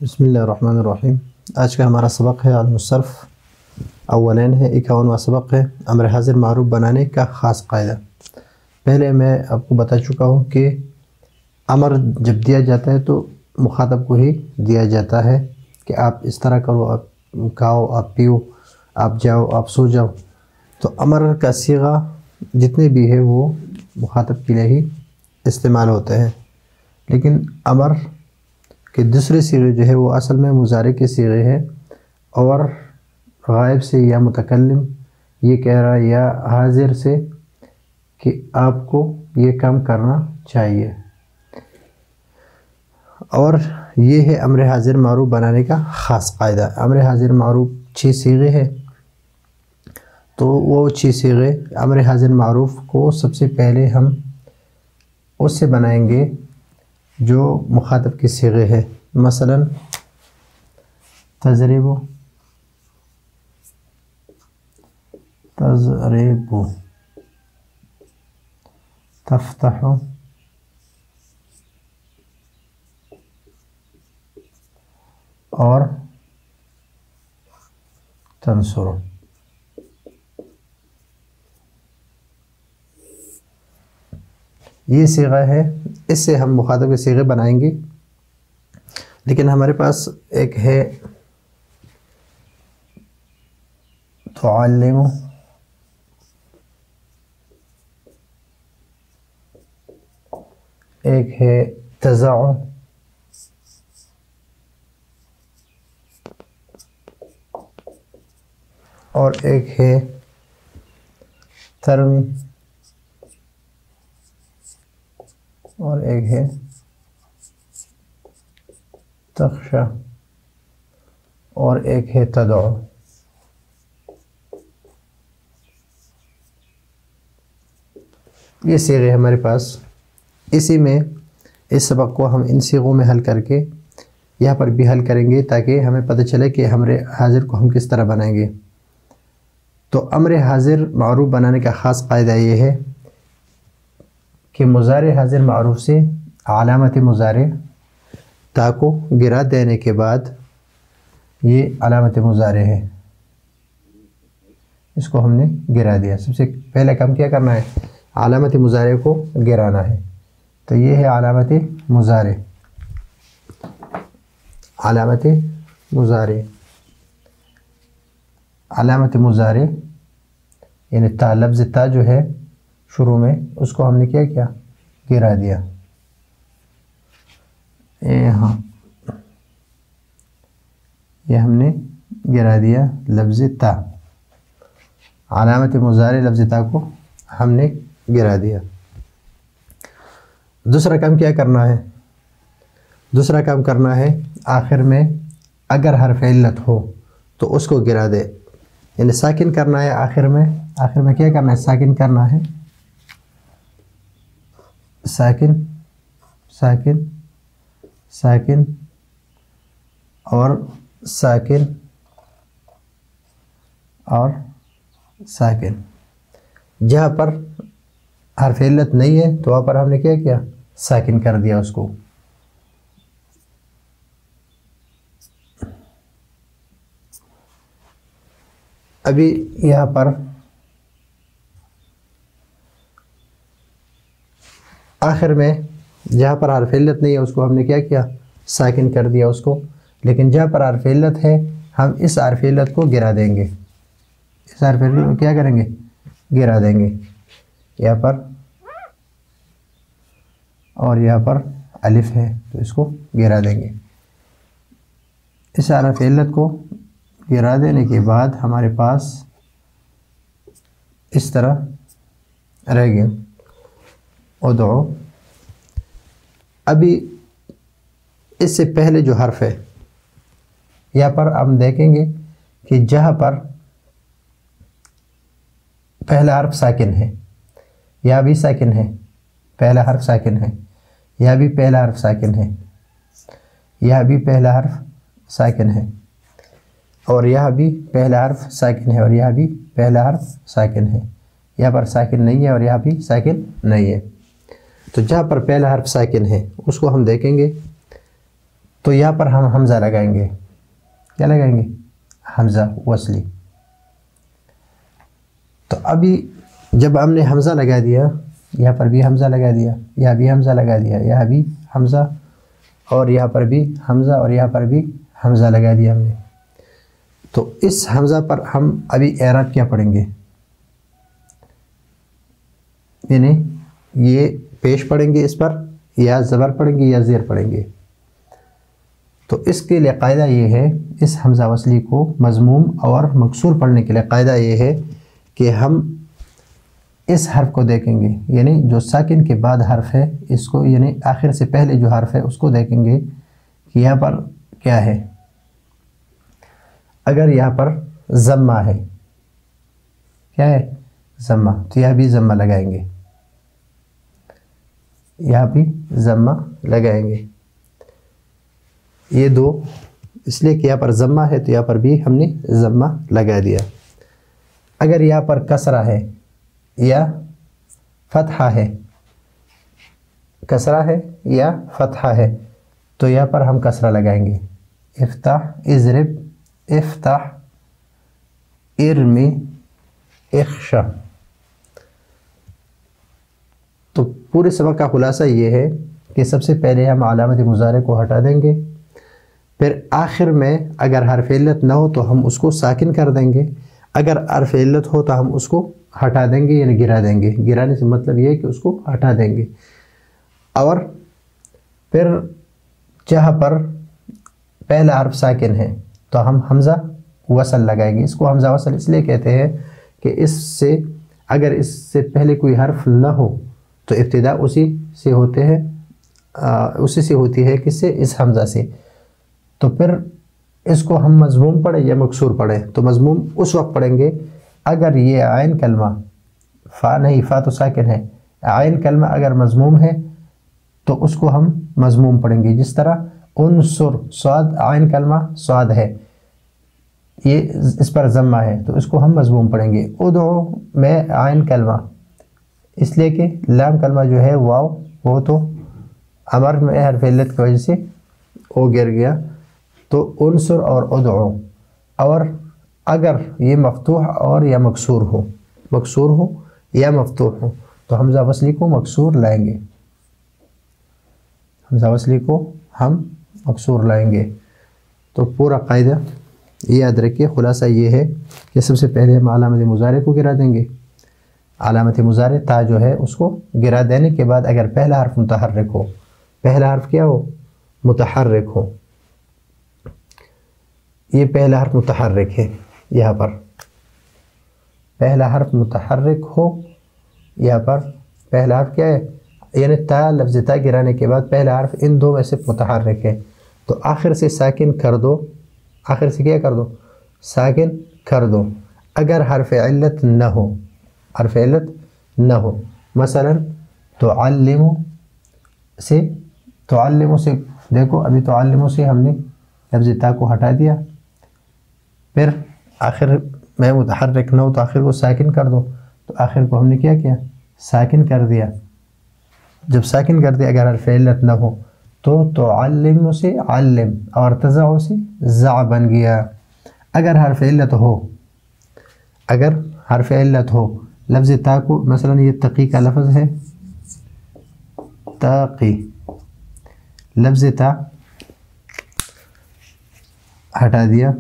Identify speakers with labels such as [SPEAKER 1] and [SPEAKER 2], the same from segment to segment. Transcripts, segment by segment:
[SPEAKER 1] بسم اللہ الرحمن الرحیم۔ آج کا ہمارا سبق ہے المصرف اولین ہے 51واں سبق ہے امر حاضر معروف بنانے کا خاص قاعدہ۔ پہلے میں آپ کو بتا چکا ہوں کہ امر جب دیا جاتا ہے تو مخاطب کو ہی دیا جاتا ہے کہ آپ اس طرح کرو، آپ کھاؤ، آپ پیو، آپ جاؤ، آپ سو جاؤ۔ تو امر کا صیغہ جتنے بھی ہے وہ مخاطب کے لیے ہی استعمال ہوتے ہیں، لیکن امر کہ دوسرے صیغے جو ہے وہ اصل میں مضارع کے صیغے ہیں اور غائب سے یا متکلم یہ کہہ رہا ہے یا حاضر سے کہ آپ کو یہ کام کرنا چاہیے، اور یہ ہے امر حاضر معروف بنانے کا خاص قاعدہ۔ امر حاضر معروف 6 صیغے ہیں، تو وہ 6 صیغے امر حاضر معروف کو سب سے پہلے ہم اس سے بنائیں گے جو مخاطب کے صیغے ہے۔ مثلا تضرب، تفتح، اور تنصر۔ یہ صیغہ ہے، اس سے ہم مخاطب کے صیغے بنائیں گے، لیکن ہمارے پاس ایک ہے تعلم، ایک ہے تضع، اور ایک ہے ترمی، اور ایک ہے تخشى، اور ایک ہے تدعو۔ یہ صیغے ہمارے پاس، اسی میں اس سبق کو ہم ان صیغوں میں حل کر کے یہاں پر بھی حل کریں گے تاکہ ہمیں پتہ چلے کہ امر حاضر کو ہم کس طرح بنائیں گے۔ تو امر حاضر معروف بنانے کا خاص قاعدہ یہ ہے کہ مضارع حاضر معروف سے علامت مضارع تا کو گرا دینے کے بعد، یہ علامت مضارع ہے، اس کو ہم نے گرا دیا۔ سب سے پہلے کام کیا کرنا ہے؟ علامت مضارع کو گرانا ہے۔ تو یہ ہے علامت مضارع، علامت مضارع، علامت مضارع یعنی تا، لفظ تا جو ہے شروع میں، اس کو ہم نے کیا گرا دیا۔ ہاں، یہ ہم نے گرا دیا لفظ تا، علامت مضارع لفظ تا کو ہم نے گرا دیا۔ دوسرا کام کیا کرنا ہے؟ دوسرا کام کرنا ہے آخر میں اگر حرف علت ہو تو اس کو گرا دے، یعنی ساکن کرنا ہے۔ آخر میں کیا کرنا ہے؟ ساکن کرنا ہے، ساکن، ساکن، ساکن، اور ساکن، اور ساکن۔ جہاں پر حرف علت نہیں ہے تو وہاں پر ہم نے کیا ساکن کر دیا اس کو۔ ابھی یہاں پر آخر میں جہاں پر حرف علت نہیں ہے اس کو ہم نے کیا ساکن کر دیا اس کو، لیکن جہاں پر حرف علت ہے ہم اس حرف علت کو گرا دیں گے۔ اس حرف علت کو کیا کریں گے؟ گرا دیں گے۔ یہاں پر اور یہاں پر الف ہے تو اس کو گرا دیں گے۔ اس حرف علت کو گرا دینے کے بعد ہمارے پاس اس طرح رہ گیا ادعو۔ ابھی اس سے پہلے جو حرف ہے یہاں پر ہم دیکھیں گے کہ جہاں پر پہلا حرف ساکن ہے، یا بھی ساکن ہے، پہلا حرف ساکن ہے، یا بھی پہلا حرف ساکن ہے، یا بھی پہلا حرف ساکن ہے، اور یہاں بھی پہلا حرف ساکن ہے، اور یہاں بھی پہلا حرف ساکن ہے۔ یہاں پر ساکن نہیں ہے اور یہاں بھی ساکن نہیں ہے۔ تو جہاں پر پہلا حرف ساکن ہے اس کو ہم دیکھیں گے تو یہاں پر ہم حمزہ لگائیں گے. کیا لگائیں گے؟ حمزہ وصلی. تو ابھی جب ہم نے حمزہ لگا دیا، یہاں پر بھی حمزہ لگا دیا، یہاں بھی حمزہ لگا دیا، یہاں بھی حمزہ، اور یہاں پر بھی حمزہ، اور یہاں پر بھی حمزہ لگا دیا ہم نے. تو اس حمزہ پر ہم ابھی اعراب کیا پڑھیں گے؟ یعنی یہ پیش پڑھیں گے، اس پر یا زبر پڑھیں گے یا زیر پڑھیں گے. تو اس کے لیے قاعدہ یہ ہے، اس حمزہ وصلی کو مضموم اور مکسور پڑھنے کے لیے قاعدہ یہ ہے کہ ہم اس حرف کو دیکھیں گے، یعنی جو ساکن کے بعد حرف ہے اس کو، یعنی آخر سے پہلے جو حرف ہے اس کو دیکھیں گے کہ یہاں پر کیا ہے. اگر یہاں پر ضمہ ہے، کیا ہے؟ ضمہ، تو یہاں بھی ضمہ لگائیں گے، یہاں بھی ضمہ لگائیں گے. یہ دو، اس لیے کہ یہاں پر ضمہ ہے تو یہاں پر بھی ہم نے ضمہ لگا دیا. اگر یہاں پر کسرہ ہے یا فتحہ ہے، کسرہ ہے یا فتحہ ہے، تو یہاں پر ہم کسرہ لگائیں گے. افتح، اضرب، افتح، ارمی، اخشا. تو پورے سبق کا خلاصہ یہ ہے کہ سب سے پہلے ہم علامت مضارع کو ہٹا دیں گے، پھر آخر میں اگر حرف علت نہ ہو تو ہم اس کو ساکن کر دیں گے، اگر حرف علت ہو تو ہم اس کو ہٹا دیں گے، یعنی گرا دیں گے. گرانے سے مطلب یہ ہے کہ اس کو ہٹا دیں گے. اور پھر جہاں پر پہلا حرف ساکن ہے تو ہم حمزہ وصل لگائیں گے. اس کو حمزہ وصل اس لیے کہتے ہیں کہ اس سے اگر اس سے پہلے کوئی حرف نہ ہو تو ابتدا اسی سے ہوتے ہیں، اسی سے ہوتی ہے، کس سے؟ اس حمزہ سے. تو پھر اس کو ہم مضموم پڑھیں یا مکسور پڑھیں؟ تو مضموم اس وقت پڑھیں گے اگر یہ عین کلمہ، فا نہیں، فا تو ساکن ہے، عین کلمہ اگر مضموم ہے تو اس کو ہم مضموم پڑھیں گے. جس طرح انصر، صاد عین کلمہ صاد ہے، یہ اس پر ضمہ ہے تو اس کو ہم مضموم پڑھیں گے. ادعو میں عین کلمہ، اس لیے کہ لام کلمہ جو ہے واو، وہ تو امر میں حرف علت کی وجہ سے وہ گر گیا، تو انصر اور ادعو. اور اگر یہ مفتوح اور یا مکسور ہو، مکسور ہو یا مفتوح ہو تو حمزہ وصلی کو مکسور لائیں گے، حمزہ وصلی کو ہم مکسور لائیں گے. تو پورا قاعدہ یہ یاد رکھیے، خلاصہ یہ ہے کہ سب سے پہلے ہم علامت مضارع کو گرا دیں گے. علامت مضارع تا جو ہے اس کو گرا دینے کے بعد اگر پہلا حرف متحرک ہو، پہلا حرف کیا ہو؟ متحرک ہو. یہ پہلا حرف متحرک ہے، یہاں پر پہلا حرف متحرک ہو، یہاں پر پہلا حرف کیا ہے؟ یعنی تا، لفظ تا گرانے کے بعد پہلا حرف ان دو میں سے متحرک ہے تو آخر سے ساکن کر دو، آخر سے کیا کر دو؟ ساکن کر دو. اگر حرف علت نہ ہو، حرف علت نہ ہو، مثلا تعلمو سے، تعلمو سے دیکھو، ابھی تعلمو سے ہم نے لفظ تا کو ہٹا دیا، پھر آخر میں متحرک نہ ہو تو آخر کو ساکن کر دو، تو آخر کو ہم نے کیا کیا؟ ساکن کر دیا. جب ساکن کر دیا اگر حرف علت نہ ہو تو تعلم سے علم اور تزع سے زع بن گیا. اگر حرف علت ہو، اگر حرف علت ہو، لفظ تا کو، مثلا یہ تقی کا لفظ ہے، تقی، لفظ تا ہٹا دیا،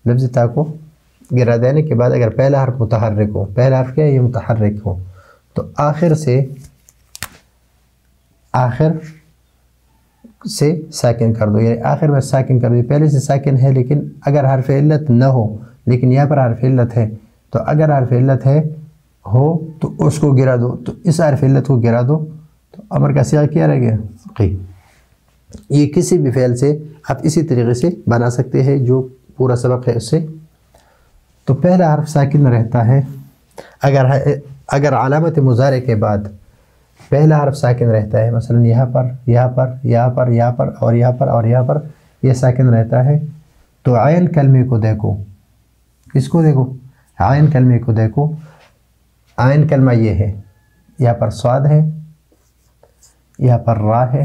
[SPEAKER 1] لفظ تا کو گرا دینے کے بعد اگر پہلا حرف متحرک ہو، پہلا حرف کیا ہے؟ یہ متحرک ہو، تو آخر سے ساکن کر دو، یعنی آخر میں ساکن کر دو. پہلے سے ساکن ہے لیکن اگر حرف علت نہ ہو، لیکن یہاں پر حرف علت ہے، تو اگر حرف علت ہے ہو تو اس کو گرا دو، تو اس حرف علت کو گرا دو تو امر کا صیغہ کیا رہ گیا؟ قی. یہ کسی بھی فعل سے آپ اسی طریقے سے بنا سکتے ہیں جو پورا سبق ہے اس سے. تو پہلا حرف ساکن رہتا ہے اگر علامت مضارع کے بعد پہلا حرف ساکن رہتا ہے، مثلا یہاں پر، یہاں پر، یہاں پر، یہاں پر اور یہاں پر اور یہاں پر یہ ساکن رہتا ہے، تو عین کلمے کو دیکھو، کس کو دیکھو؟ عین کلمے کو دیکھو. عین کلمہ یہ ہے، یہاں پر صاد ہے، یہاں پر را ہے،